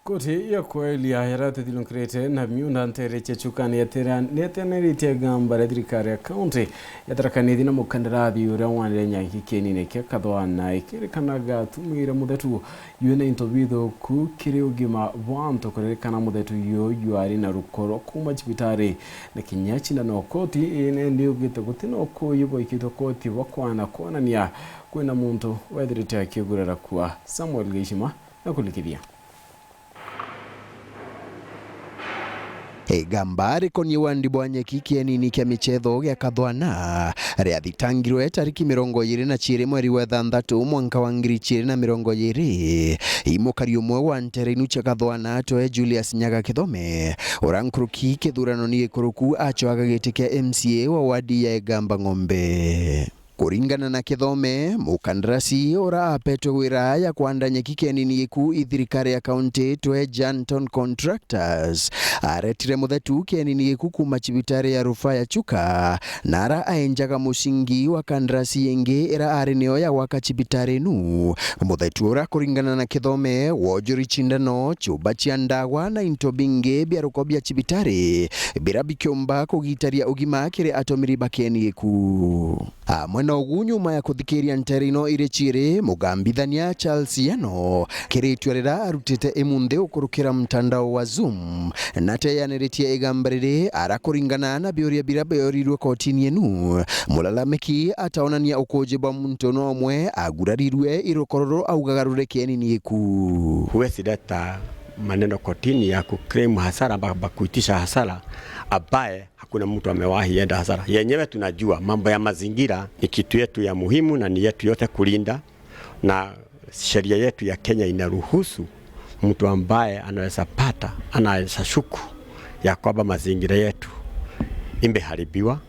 Koti ya kweli ya herate dilonkrete na miunda ntere chechukani ya teran netenerite gamba ya thirikari ya kaunti yatarakanithi na mukandarathi uria wanirenya kikeni ne kekathwana ikirikanaga tumire muthetu yune intobitho ku kiri ugima bwanto kuririkana muthetu yo ari na rukoro kuma chibitari na kinyachi na koti ine ndio gite gutino ko yubo ikito koti wakwana konania kwena muntu wethirite akigurira kwa Samuel Gishima na kulikithia Gambari koni wandi bwanyeki kienini kia michetho gya kathwana riathitangirwe tariki 22 mweri wa thanthatu mwanka wa 2020 imukari umwe wa nterenu cha kathwana toe Julius Nyaga Kithome urankuruki kithurano ni gikuruku achoaga giti kia MCA wa wadi ya Gamba Ng'ombe. Kuringana na Kithome, mukandarasi ora apetwe wira ya kuandanya kikenini iku ithirikari ya kaunti twe Janton Contractors aretire muthetu kenini iku kuma chibitari ya rufaa ya Chuka nara aenjaga musingi wa kandarasi yengi ira ari neo ya waka chibitari nu muthetu ora kuringana na Kithome wojuri chindano chuba chia ndawa na into bingi biaruko bia chibitari birabikiomba kugitaria ugima kire atomiri bakeni iku mwena ugu nyuma ya kuthikiria nterino irechire mugambithania Charles Yano kiritwerera arutite emunthe ukurukira mtandao wa Zoom na teyaniritie igambarire arakuringana na bioria birabeorirwe kotini enu mulalamiki ataonania ukujibwa muntu nomwe agurarirwe irokororo augagarure kienini iku huwezi data maneno kotini ya kuclaim hasara bakuitisha hasara ambaye hakuna mtu amewahi enda hasara. Yenyewe tunajua mambo ya mazingira ni kitu yetu ya muhimu na ni yetu yote kulinda, na sheria yetu ya Kenya inaruhusu mtu ambaye anaweza shuku ya kwamba mazingira yetu imeharibiwa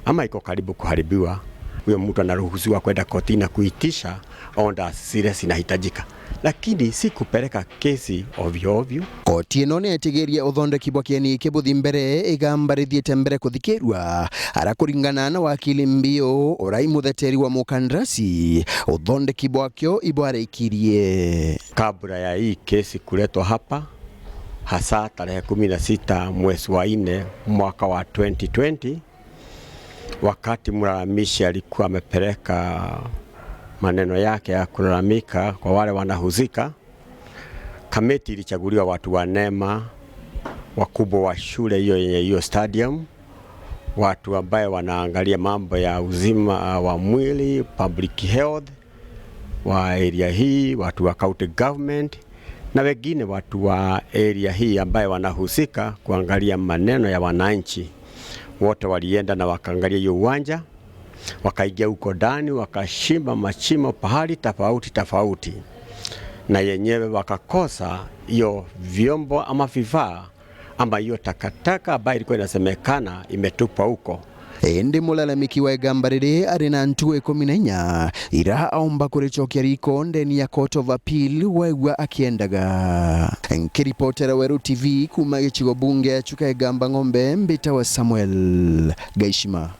ama iko karibu kuharibiwa, huyo mtu anaruhusiwa kwenda kotini na kuitisha onda zile zinahitajika, lakini si kupeleka kesi ovyo ovyo. Koti ino netigeria uthondeki bwa kieni kibuthi mbere igambarithiete mbere kuthikirwa arakuringana na wakili Mbio urai mutheteri wa mukandarasi uthondeki bwakyo ibwareikirie kabla ya hii kesi kuletwa hapa, hasa tarehe 16 mwezi wa 4 mwaka wa 2020, wakati mlalamishi alikuwa amepeleka maneno yake ya kulalamika kwa wale wanahusika, kamati ilichaguliwa watu wa NEMA, wakubwa wa shule hiyo stadium, watu ambaye wanaangalia mambo ya uzima wa mwili, public health wa area hii, watu wa county government na wengine watu wa area hii ambaye wanahusika kuangalia maneno ya wananchi. Wote walienda na wakaangalia hiyo uwanja, wakaingia huko ndani, wakashimba machimo pahali tofauti, na yenyewe wakakosa hiyo vyombo ama vifaa ama hiyo takataka ambayo ilikuwa inasemekana imetupwa huko. Ndi mulalamiki wa igambarire arina ntue 14 ira aomba kurichokia riko ndeni ya Court of Appeal wegwa akiendaga. Nkiripotera Weru TV kuma gichigo bunge Chuka Gamba Ng'ombe mbita wa Samuel Gishima.